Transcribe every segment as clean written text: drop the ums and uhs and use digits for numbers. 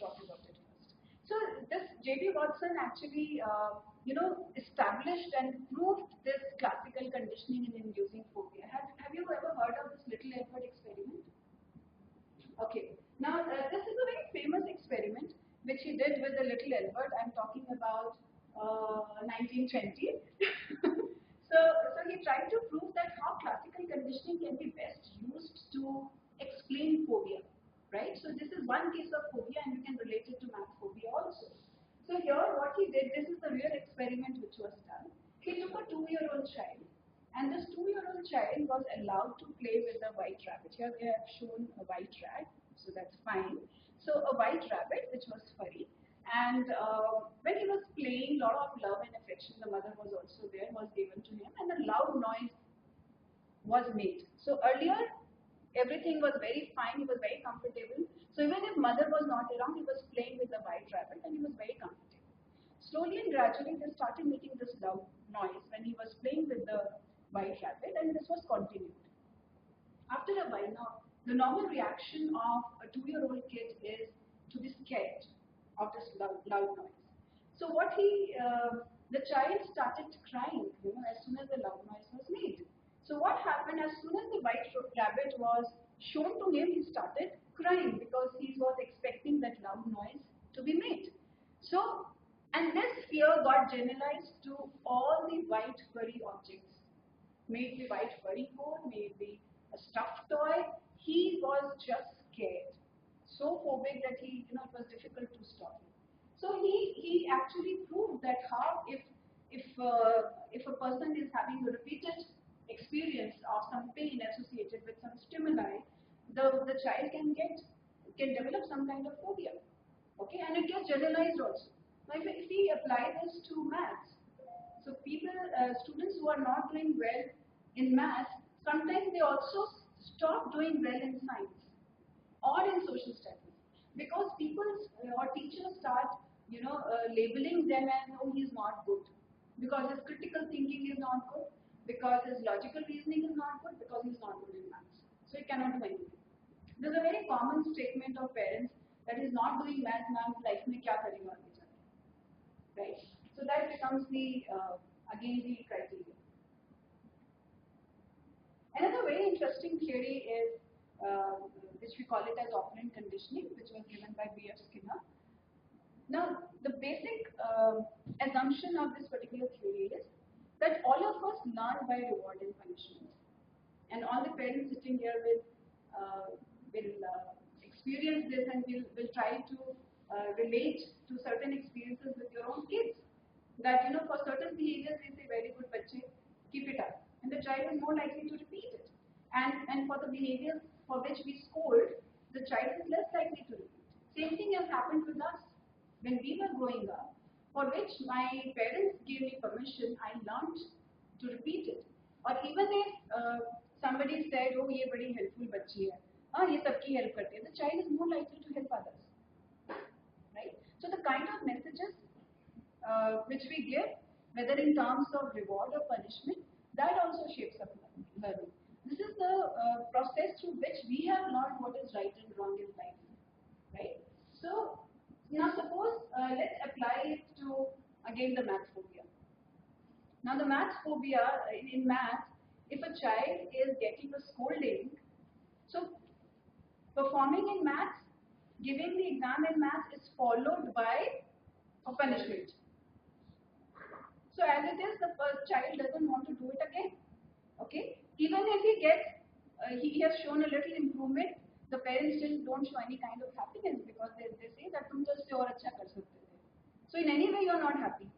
talk about it first. So this J.B. Watson actually, established and proved this classical conditioning in inducing phobia. Have you ever heard of this little Edward experiment? Okay. Now, this is a very famous experiment which he did with the little Albert. I'm talking about 1920. So he tried to prove that how classical conditioning can be best used to explain phobia, right? So this is one case of phobia, and you can relate it to math phobia also. So here, what he did, this is the real experiment which was done. He took a 2-year-old child, and this 2-year-old child was allowed to play with a white rabbit. Here they have shown a white rat, so that's fine. So a white rabbit, which was furry, and when he was playing, a lot of love and affection, the mother was also there, was given to him, and a loud noise was made. So earlier, everything was very fine, he was very comfortable. So even if mother was not around, he was playing with the white rabbit and he was very comfortable. Slowly and gradually, they started making this loud noise when he was playing with the white rabbit, and this was continued. After a while now, the normal reaction of a 2-year-old kid is to be scared of this loud noise. So the child started crying, as soon as the loud noise was made. So what happened, as soon as the white rabbit was shown to him, he started crying because he was expecting that loud noise to be made. So, and this fear got generalized to all the white furry objects. May it be white furry coat, may it be a stuffed toy, he was just scared. So phobic that it was difficult to stop him. So he actually proved that how if a person is having a repeated experience of some pain associated with some stimuli, the child can develop some kind of phobia. Okay, and it gets generalized also. Now, if we apply this to maths, so students who are not doing well in maths, sometimes they also stop doing well in science or in social studies because people or teachers start, labeling them as, oh, he's not good because his critical thinking is not good, because his logical reasoning is not good, because he's not good in maths. So he cannot do anything. There's a very common statement of parents that he's not doing maths, ma'am, life mein kya karega aage jaake, right? So that becomes again the criteria. Another very interesting theory is, which we call it as operant conditioning, which was given by B.F. Skinner. Now, the basic assumption of this particular theory is that all of us learn by reward and punishment. And all the parents sitting here will experience this and will try to relate to certain experiences with your own kids. That, for certain behaviors, we say, very good, bache, keep it up. And the child is more likely to repeat it. And for the behaviors for which we scold, the child is less likely to repeat. Same thing has happened with us. When we were growing up, for which my parents gave me permission, I learned to repeat it. Or even if somebody said, oh, ye badi helpful bachchi hai, ye sabki help karte hai, the child is more likely to help others. Right? So the kind of messages which we give, whether in terms of reward or punishment, that also shapes up learning. This is the process through which we have learned what is right and wrong in life. Right? So, now suppose, let's apply it to, again, the math phobia. Now the math phobia, in math, if a child is getting a scolding, so performing in math, giving the exam in math is followed by a punishment. So as it is, the child doesn't want to do it again. Okay? Even if he has shown a little improvement, the parents still don't show any kind of happiness because they say that tum to usse aur acha kar sakte the. So in any way you are not happy.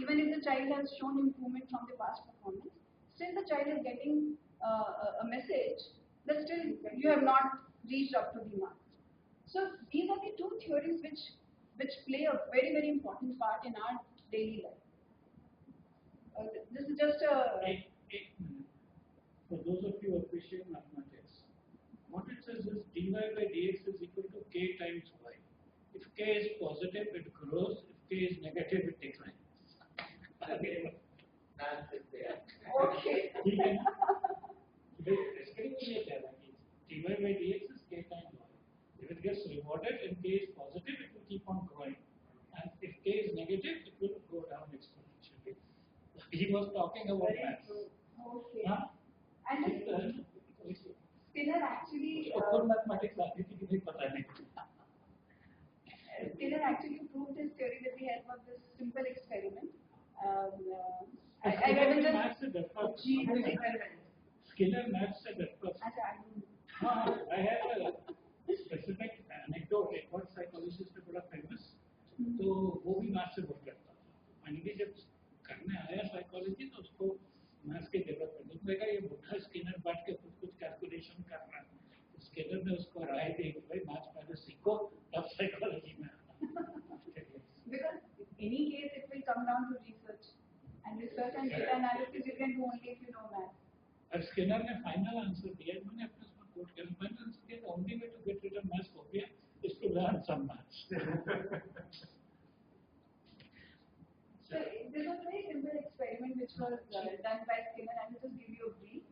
Even if the child has shown improvement from the past performance, still the child is getting a message that still you have not reached up to the mark. So these are the two theories which play a very, very important part in our daily life. This is just a... For those of you who appreciate mathematics, what it says is dy by dx is equal to k times y. If k is positive, it grows. If k is negative, it declines. Again, math is there. Okay. Basically, dy by dx is k times y. If it gets rewarded and K is positive, it will keep on growing. And if K is negative, it will go down exponentially. He was talking about maths. Okay. Huh? And Skinner actually mathematics Skinner actually proved his theory with the help of this simple experiment. I will just Skinner maths said at first. I have a specific anecdote. एक और psychologist बड़ा famous. तो वो भी maths से बहुत करता था. मैंने जब करने आया साइकोलॉजी तो उसको मैथ्स की जरूरत पड़ी. तो देखा ये बुढ़ा स्किनर बैठ के कुछ कैलकुलेशन कर रहा है. स्किनर ने उसको राय दी कि भाई मैथ्स पहले सीखो तब साइकोलॉजी में आना. Because in any case it will come down to research. And research and data analysis you can do only if you know maths. अब स्किनर ने फाइनल आंसर दिया. मैंने अपने उसमें कोट किया. फाइनल आंसर दिया. The only way to get rid of maths phobia is to learn some maths. So this was a very simple experiment which was done by Skinner. I will just give you a brief.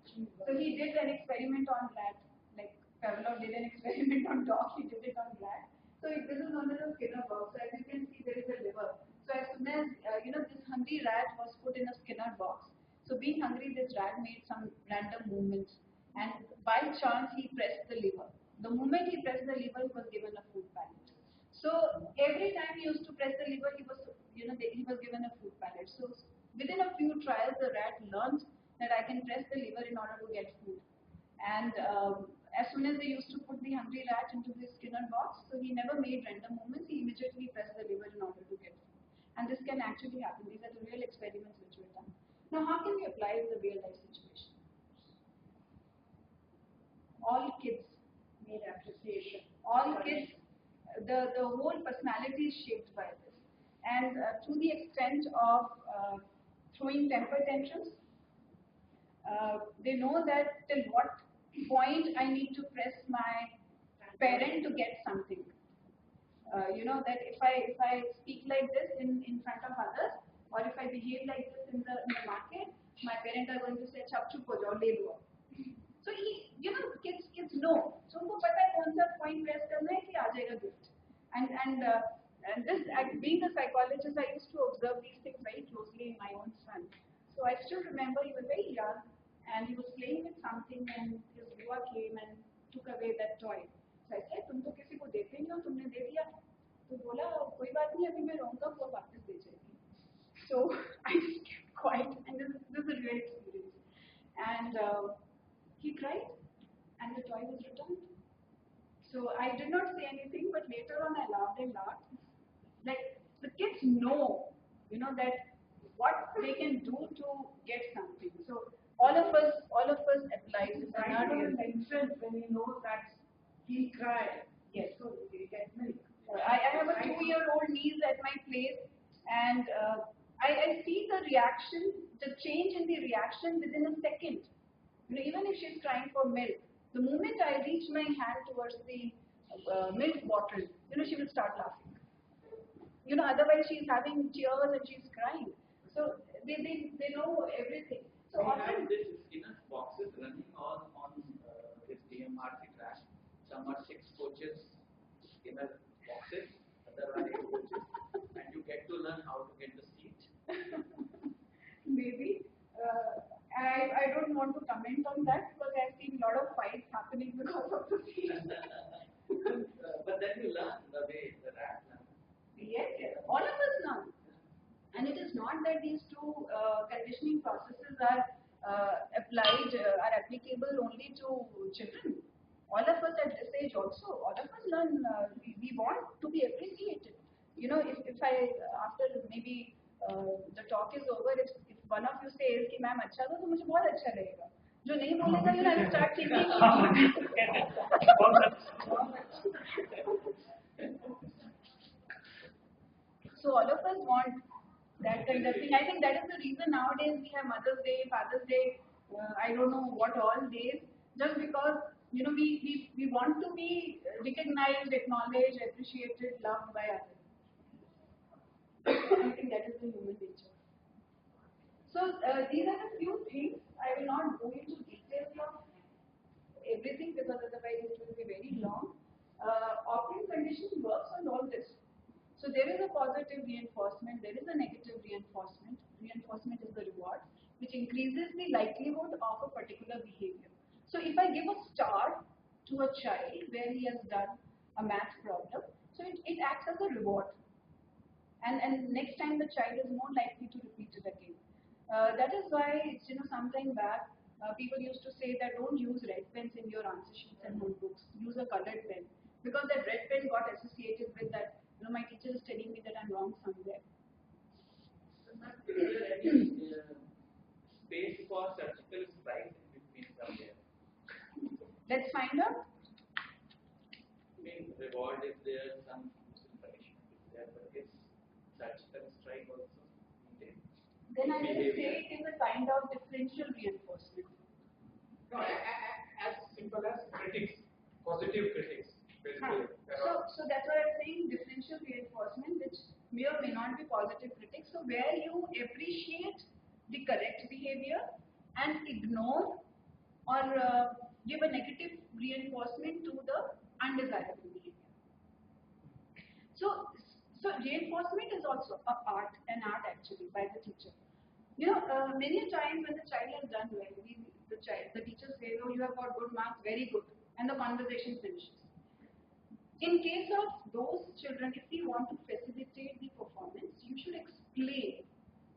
So he did an experiment on rat, like Pavlov did an experiment on dog. He did it on rat. So this is known as a Skinner box. So as you can see, there is a liver. So as soon as this hungry rat was put in a Skinner box. So being hungry, this rat made some random movements, and by chance he pressed the lever. The moment he pressed the lever, he was given a food pallet. So every time he used to press the lever, he was given a food pallet. So within a few trials, the rat learned that I can press the lever in order to get food. And as soon as they used to put the hungry rat into the Skinner box, so he never made random movements. He immediately pressed the lever in order to get food. And this can actually happen. These are the real experiments which were done. Now, how can we apply it in the real life situation? All kids need appreciation. All kids, the whole personality is shaped by this. And to the extent of throwing temper tantrums, they know that till what point I need to press my parent to get something. That if I speak like this in front of others, or if I behave like this in the market, my parents are going to say, "Chap chup ho jao, le lo." So kids know. So उनको पता है कौन सा point press करना है कि आ जाएगा gift. And this, being a psychologist, I used to observe these things very closely in my own son. So I still remember he was very young and he was playing with something and his bua came and took away that toy. So I said, तुम तो किसी को देते नहीं हो, तुमने दे दिया. तो बोला कोई बात नहीं, अभी मैं रहूँगा वो वापस दे जाएगी. So I just kept quiet, and this is a real experience. And he cried, and the toy was returned. So I did not say anything, but later on I laughed and laughed. Like the kids know, that what they can do to get something. So all of us apply this. Right in infant, when he knows that he cried, Yes. so he get milk. I have a 2-year-old niece at my place, and I see the reaction, the change in the reaction within a second. Even if she's crying for milk, the moment I reach my hand towards the milk bottle, she will start laughing. Otherwise she's having tears and she's crying. So they know everything. So we often have this Skinner boxes running on this DMRC track. Some are 6 coaches Skinner boxes, other are 8 coaches, and you get to learn how to get the seat. maybe. I don't want to comment on that because I've seen a lot of fights happening because of the seat. But then you learn the way the rat learns. Yes, all of us learn. And it is not that these two conditioning processes are applicable only to children. All of us at this age also, all of us learn, we want to be appreciated. If I, after maybe the talk is over, if one of you says कि ma'am अच्छा था तो मुझे बहुत अच्छा लगेगा. जो नहीं बोलेगा, I will start thinking. So all of us want that kind of thing. I think that is the reason nowadays we have Mother's Day, Father's Day, I don't know what all days, just because we want to be recognized, acknowledged, appreciated, loved by others. I think that is the human nature. So these are the few things. I will not go into details of everything because otherwise it will be very long. conditioning works on all this. So there is a positive reinforcement, there is a negative reinforcement. Reinforcement is the reward, which increases the likelihood of a particular behavior. So if I give a star to a child where he has done a math problem, so it acts as a reward. And next time the child is more likely to repeat it again. That is why it's, sometime back, people used to say that don't use red pens in your answer sheets and notebooks. Use a colored pen, because that red pen got associated with that. My teacher is telling me that I'm wrong somewhere. So, ma'am, is there any space for surgical strikes in between somewhere? Let's find out. I mean, reward is there, some punishment is there, but is surgical strike also needed? Then I will say it is a kind of differential reinforcement. No, as simple as critics, positive critics, basically. So that's why I'm saying differential reinforcement, which may or may not be positive critics. So where you appreciate the correct behavior and ignore or give a negative reinforcement to the undesirable behavior. So, reinforcement is also an art actually by the teacher. Many a time when the child has done well, the teacher says, "Oh, you have got good marks, very good," and the conversation finishes. In case of those children, if we want to facilitate the performance, you should explain.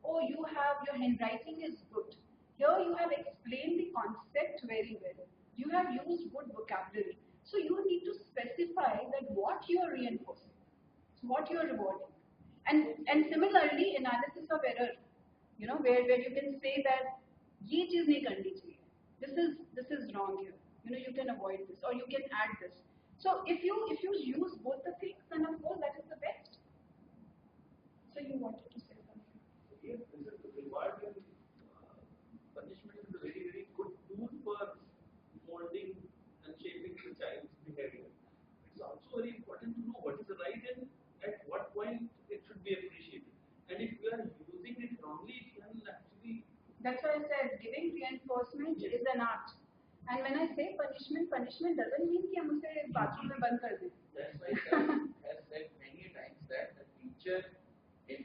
Oh, your handwriting is good. Here you have explained the concept very well. You have used good vocabulary. So you need to specify that what you are reinforcing, so what you are rewarding. And similarly, analysis of error, where you can say that ये चीज नहीं करनी चाहिए. This is wrong here. You can avoid this or you can add this. So if you use both the things, then of course that is the best. So you wanted to say something. Yes, this is the reward and punishment is a very, very good tool for molding and shaping the child's behavior. It's also very important to know what is the right and at what point it should be appreciated. And if you are using it wrongly, it can actually. That's why I said giving reinforcement is an art. And when I say punishment doesn't mean कि हम उसे bathroom में बंद कर दें. That's why sir has said many times that the teacher in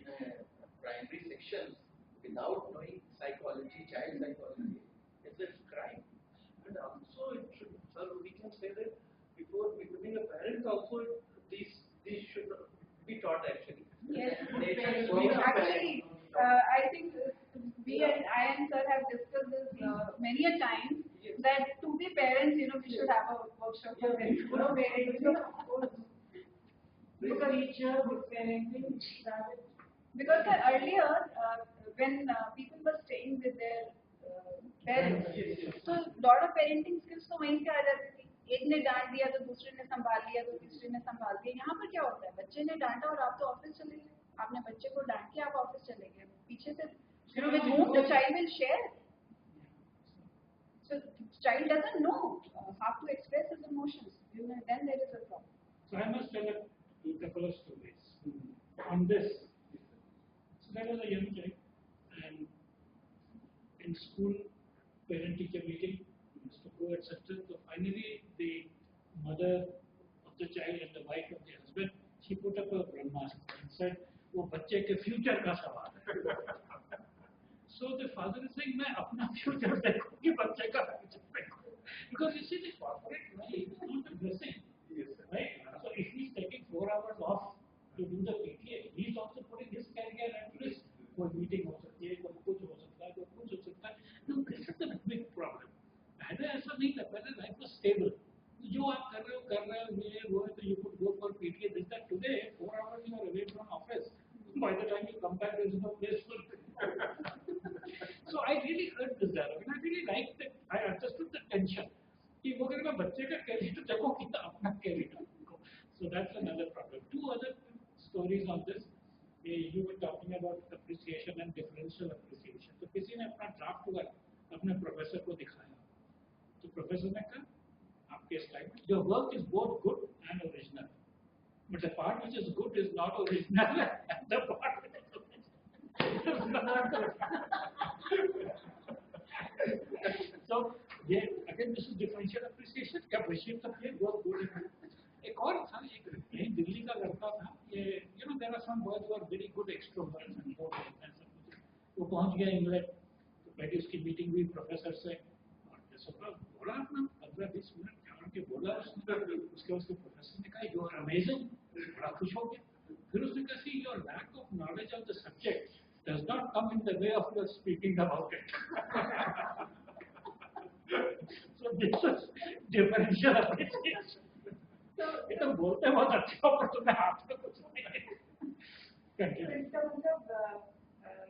primary sections without knowing psychology, child psychology, is a crime. And also it should, sir, we can say that before becoming a parent also these should be taught actually. Yes, Actually, actually, I think we and I and sir have discussed this many a time. That to be parents, we should have a workshop for parents. With teacher, with parenting, Because earlier, when people were staying with their parents, so lot of parenting skills तो वहीं से आ जाती थी. एक ने डांट दिया तो दूसरे ने संभाल लिया तो तीसरे ने संभाल दिया. यहाँ पर क्या होता है, बच्चे ने डांटा और आप तो ऑफिस चले गए. आपने बच्चे को डांट के आप ऑफिस चले गए. पीछे से with whom the child will share. So child doesn't know how to express his emotions. Then there is a problem. So I must tell a couple of stories on this. So there was a young child, and in school, parent-teacher meeting, used to go, etc. So finally, the mother of the child and the wife of the husband, she put up a brahmastra and said, "वो बच्चे के future का सवाल है." So the father is saying, मैं अपना future देखो कि बच्चे का future देखो. Because you see, the corporate life is not a blessing, right? So if he's taking 4 hours off to do the PTA, he's also putting his career at risk. कोई meeting हो सकती है, कोई कुछ हो सकता है, कोई कुछ हो सकता है. No, this is the big problem. पहले ऐसा नहीं था, पहले life was stable. जो आप कर रहे हो, ये वो है, तो you could go for PTA. This that today, 4 hours you are away from office. By the time you come back, there is no place for it. So I really heard this dialogue, and I really liked it. I understood the tension. कि वो कहने का बच्चे का career देखो कि अपना career देखो. So that's another problem. 2 other stories on this. You were talking about appreciation and differential appreciation. तो किसी ने अपना ड्राफ्ट वर्क अपने प्रोफेसर को दिखाया. तो प्रोफेसर ने कहा, आपके स्लाइड में, your work is both good and original. But the part which is good is not original, and the part which is original is not good. So, yeah, again, this is differential appreciation. Appreciate the play, both good and bad. एक और था, एक नई दिल्ली पहुंच गया England, तो पहले उसकी मीटिंग हुई प्रोफेसर से, और जैसे बोला अपना 15-20 मिनट जान के बोला उसने, उसके उसके प्रोफेसर ने कहा यू आर अमेजिंग, बड़ा खुश हो गया। फिर उसने कहा see your lack of knowledge of the subject does not come in the way of your speaking about it. So this is differential appreciation. ये तो बोलते बहुत अच्छा हो, पर तुम्हें हाथ में कुछ नहीं है। तो इसका मतलब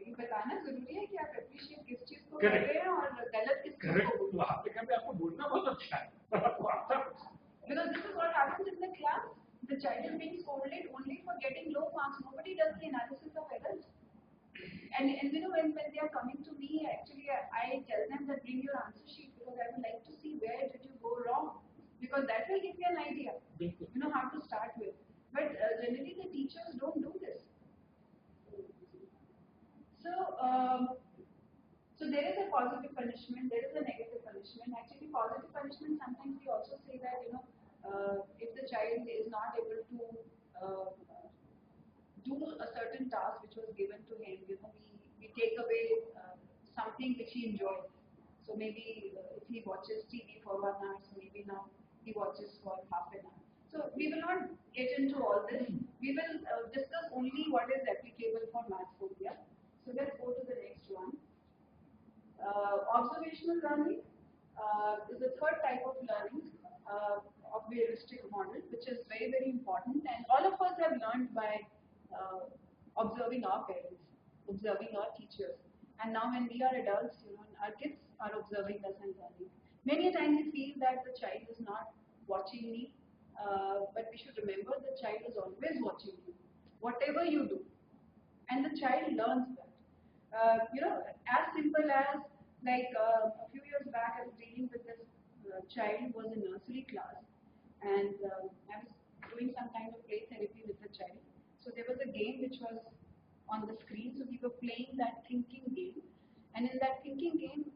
ये बताना जरूरी है कि आप अप्रिशिएट किस चीज को कर रहे हैं और गलत किस चीज को। वहाँ पे कभी आपको बोलना बहुत अच्छा है, पर आपको आता है। Because this is what happens in the class. The child is being scolded only for getting low marks. Nobody does the analysis of errors. And you know when they are coming to me, actually I tell them that bring your answer sheet because I would like to see where did you go wrong, because that will give me an idea. You know how to start with. But generally the teachers don't do this. So there is a positive punishment, there is a negative punishment. Actually, positive punishment, sometimes we also say that, you know, if the child is not able to do a certain task which was given to him, you know, we take away something which he enjoys. So maybe if he watches TV for 1 hour, so maybe now he watches for half an hour. So we will not get into all this. We will discuss only what is applicable for math phobia. So let's go to the next one. Observational learning is the third type of learning of the heuristic model, which is very, very important. And all of us have learned by observing our parents, observing our teachers. And now when we are adults, you know, our kids are observing us and learning. Many a time we feel that the child is not watching me, but we should remember the child is always watching you, whatever you do. And the child learns that. You know, as simple as like a few years back, I was dealing with this child who was in nursery class, and I was doing some kind of play therapy with the child. So there was a game which was on the screen, so we were playing that thinking game, and in that thinking game,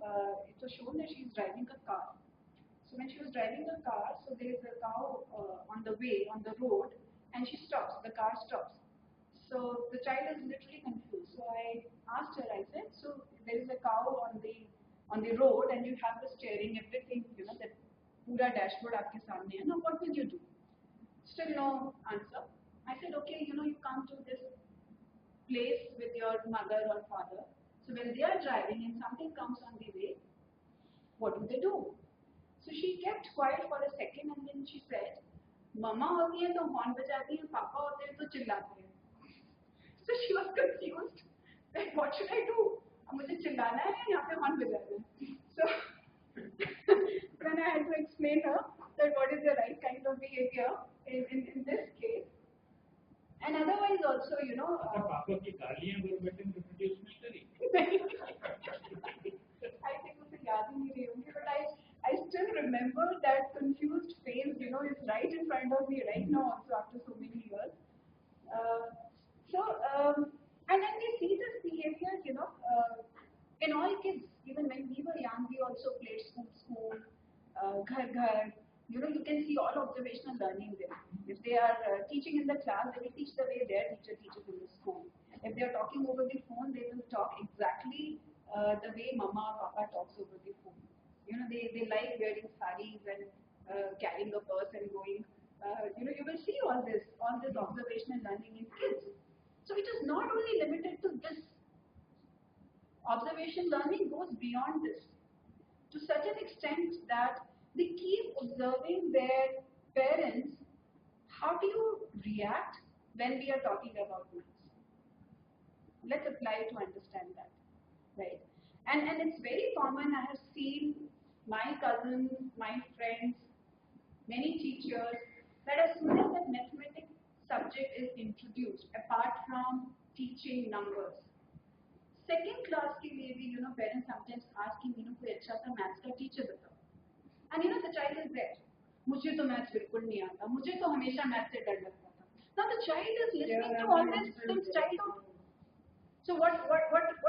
it was shown that she is driving a car. So when she was driving a car, so there is a cow on the way, on the road, and she stops. The car stops. So the child is literally confused. So I asked her. I said, "So there is a cow on the road, and you have the steering, everything. You know that पूरा dashboard आपके सामने है. Now what will you do?" Still no answer. I said, "Okay, you know you come to this place with your mother or father. So when they are driving and something comes on the way, what do they do?" So she kept quiet for a second and then she said, "Mama होती है तो horn बजाती है, पापा होते हैं तो चिल्लाते हैं." So she was confused. Like, what should I do? अब मुझे चिल्लाना है या यहाँ पे हॉर्न बजाना है? So then I had to explain her that what is the right kind of behavior in this case. And otherwise also, you know. पापा की गालियाँ verbatim reproduce नहीं करी। I think मुझे याद ही नहीं रही होंगी, but I still remember that confused face, you know, is right in front of me right now also after so many years. And then we see this behavior, you know, in all kids. Even when we were young, we also played school, ghar. You know, you can see all observational learning there. If they are teaching in the class, they will teach the way their teacher teaches in the school. If they are talking over the phone, they will talk exactly the way mama or papa talks over the phone. You know, they like wearing saris and carrying a purse and going. You know, you will see all this observational learning in kids. So it is not only limited to this. Observation learning goes beyond this to such an extent that they keep observing their parents. How do you react when we are talking about maths? Let's apply to understand that, right? And it's very common. I have seen my cousins, my friends, many teachers that as soon as that mathematics subject is introduced, apart from teaching numbers, second class के लिए भी, you know, parents sometimes ask कि मीनू कोई अच्छा सा maths का teacher बताओ. And you know the child is there. मुझे तो maths बिल्कुल नहीं आता. मुझे तो हमेशा maths से डर लगता था. Now the child is listening to all this since childhood. So what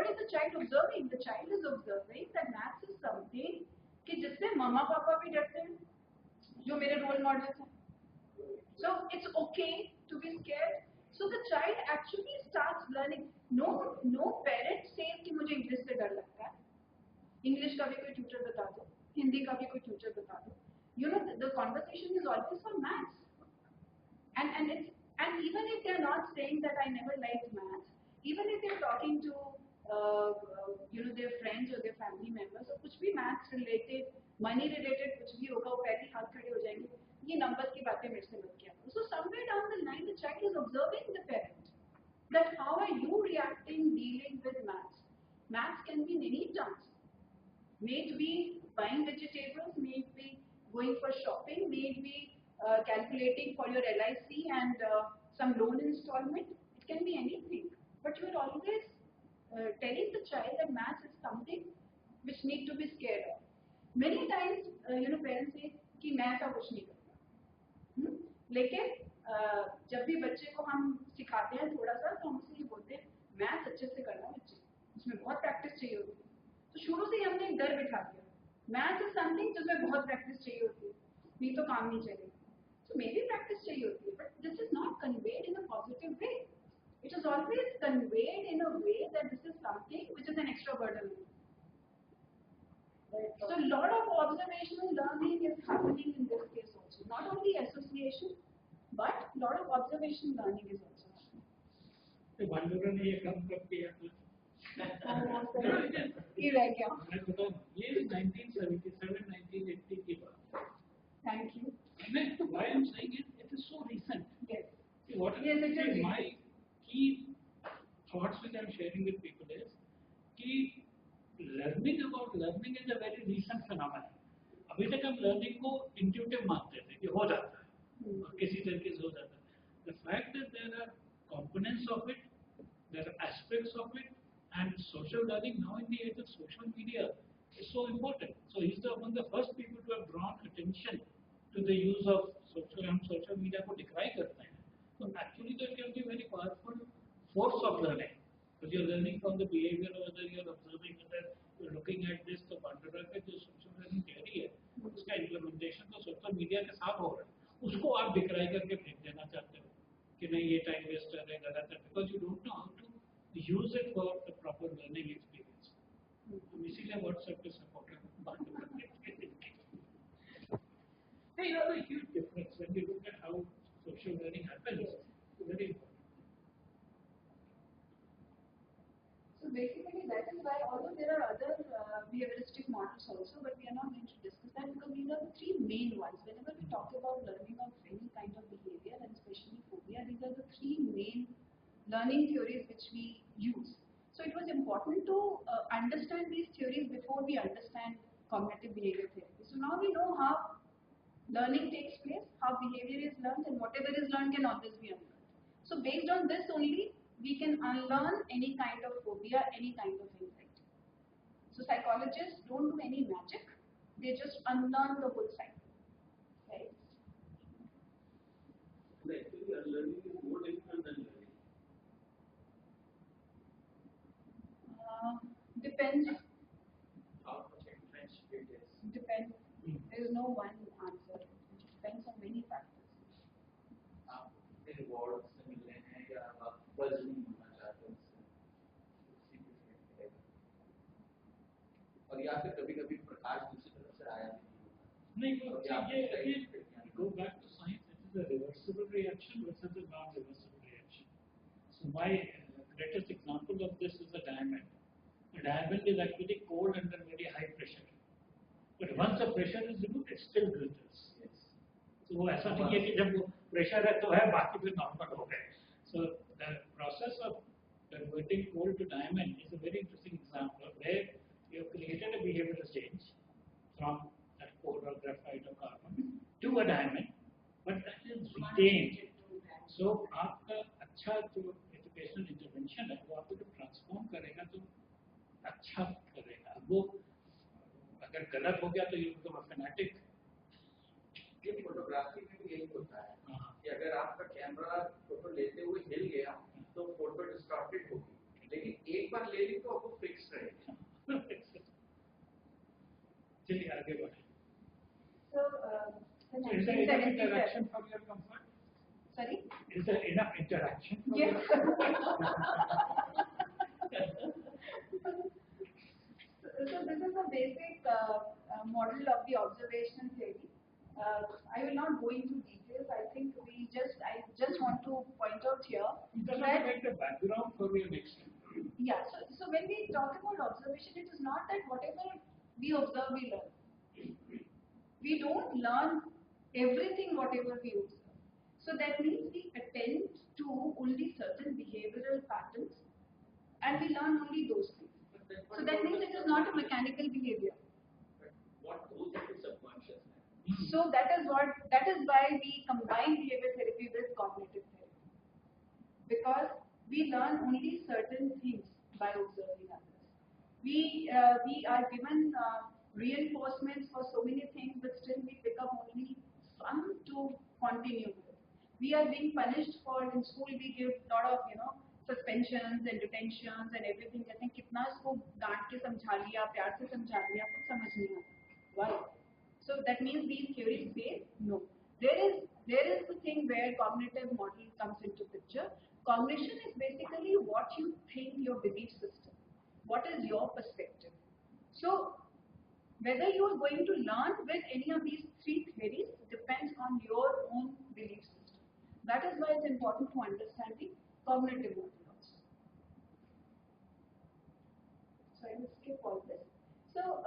is the child observing? The child is observing that maths is something कि जिससे मम्मा पापा भी डरते हैं, जो मेरे role models हैं. So it's okay to be scared. So the child actually starts learning. no parent says कि मुझे इंग्लिश से डर लगता है. इंग्लिश का भी कोई ट्यूटर बता दो, हिंदी का भी कोई ट्यूटर बता दो. You know, the conversation is always for maths. And even if they're not saying that I never liked maths, even if they're talking to their friends or their family members or कुछ भी maths related, money related कुछ भी होगा, वो पहले हाथ खड़े हो जाएंगे, ये numbers की बातें मेरे से मत किया. So somewhere down the line, the child is observing the parent, that how are you reacting, dealing with maths. Maths can be in any terms. May it be buying vegetables, may it be going for shopping, may it be calculating for your LIC and some loan installment. It can be anything. But you are always telling the child that maths is something which need to be scared of. Many times, parents say कि मैं ऐसा कुछ नहीं करता. लेकिन जब भी बच्चे को हम सिखाते हैं थोड़ा सा, तो हम उससे ये बोलते हैं मैथ्स अच्छे से करना बच्चे, उसमें बहुत प्रैक्टिस चाहिए होती है. तो शुरू से ही हमने एक डर बिठा दिया, मैथ्स इज समथिंग जिसमें बहुत प्रैक्टिस चाहिए होती है, नहीं तो काम नहीं चलेगा. So maybe practice चाहिए होती है, but this is not conveyed in a positive way. It is always conveyed in a way that this is something which is an extra burden. So a lot of observational learning is happening in this case also. Not only association, but a lot of observational learning is also happening. तो भांडुरा ने ये काम कब किया था? ये रह गया. मैं बताऊं, ये 1977, 1980 की बात. Thank you. Why I'm saying it is so recent. Yes. What yes, it is my key thoughts which I'm sharing with people is कि learning about learning is a very recent phenomenon. अभी तक हम learning को intuitive मानते थे कि हो जाता है और किसी तरीके से हो जाता है. The fact that there are components of it, there are aspects of it, and social learning now in the age of social media is so important. So he's among the first people to have drawn attention to the use of social media को decry करते हैं. So actually that can be very powerful force of learning. Because you're learning from the behavior, whether you're observing, whether you're looking at this, तो पांडुरा का जो social learning theory है, उसका implementation तो social media के साथ हो रहा है. उसको आप decry करके फेंक देना चाहते हो कि नहीं ये time waster है, गलत है, because you don't know how to use it for the proper learning experience. हम इसीलिए WhatsApp के supporter पांडुरा के. There is a huge difference when you look at how social learning happens. Very important. So basically that is why, although there are other behavioristic models also, but we are not going to discuss that because these are the three main ones. Whenever we talk about learning of any kind of behavior, and especially phobia, these are the three main learning theories which we use. So it was important to understand these theories before we understand cognitive behavior therapy. So now we know how learning takes place, how behavior is learned, and whatever is learned can always be unlearned. So based on this only, we can unlearn any kind of phobia, any kind of anxiety. So psychologists don't do any magic, they just unlearn the whole cycle. Right? Actually, unlearning is more difficult than learning. Depends. How much entrenched it is. Depends. There is no one answer. It depends on many factors. आप reward से मिलने हैं या आप बज नहीं होना चाहते उससे और या फिर कभी-कभी प्रकाश दूसरी तरफ से आया नहीं होता. नहीं, ये go back to science. It is a reversible reaction versus a non-reversible reaction. So my greatest example of this is a diamond. A diamond is actually cold under very high pressure. But once the pressure is removed, it still glitters. Yes. So वो ऐसा नहीं है कि जब वो pressure है तो है, बाकी फिर normal हो गए. So the process of converting coal to diamond is a very interesting example where you have created a behavioral change from that coal or graphite or carbon to a diamond, but that is retained. So आपका अच्छा जो educational intervention है वो आपको जब transform करेगा तो अच्छा करेगा. वो अगर गलत हो गया तो ये तो फैनेटिक. ये फोटोग्राफी में भी यही होता है कि अगर आपका कैमरा फोटो लेते हुए हिल गया तो फोटो डिस्टॉर्टेड होगी, लेकिन एक बार ले ली तो आपको फिक्स रहेगा. चलिए आगे बढ़े. So, is there enough interaction for your comfort? Sorry? Is there enough interaction? Yes. So this is a basic model of the observational theory. I will not go into details. I just want to point out here Just that like the background for your next time. yeah. So when we talk about observation, it is not that whatever we observe we learn. We don't learn everything whatever we observe. So that means we attend to only certain behavioral patterns and we learn only those things. So that means it is not a mechanical behavior. What goes into subconscious? So that is why we combine behavior therapy with cognitive therapy. Because we learn only certain things by observing others. We are given reinforcements for so many things, but still we pick up only some to continue with. We are being punished for in school. We give lot of suspensions and detentions and everything. कहते हैं कितना इसको डांट के समझा लिया, प्यार से समझा लिया, कुछ समझ नहीं आता. Why? So that means these theories say no. There is the thing where cognitive model comes into picture. Cognition is basically what you think, your belief system. What is your perspective? So whether you are going to learn with any of these three theories depends on your own belief system. That is why it's important to understand the cognitive model also. So I will skip all this. So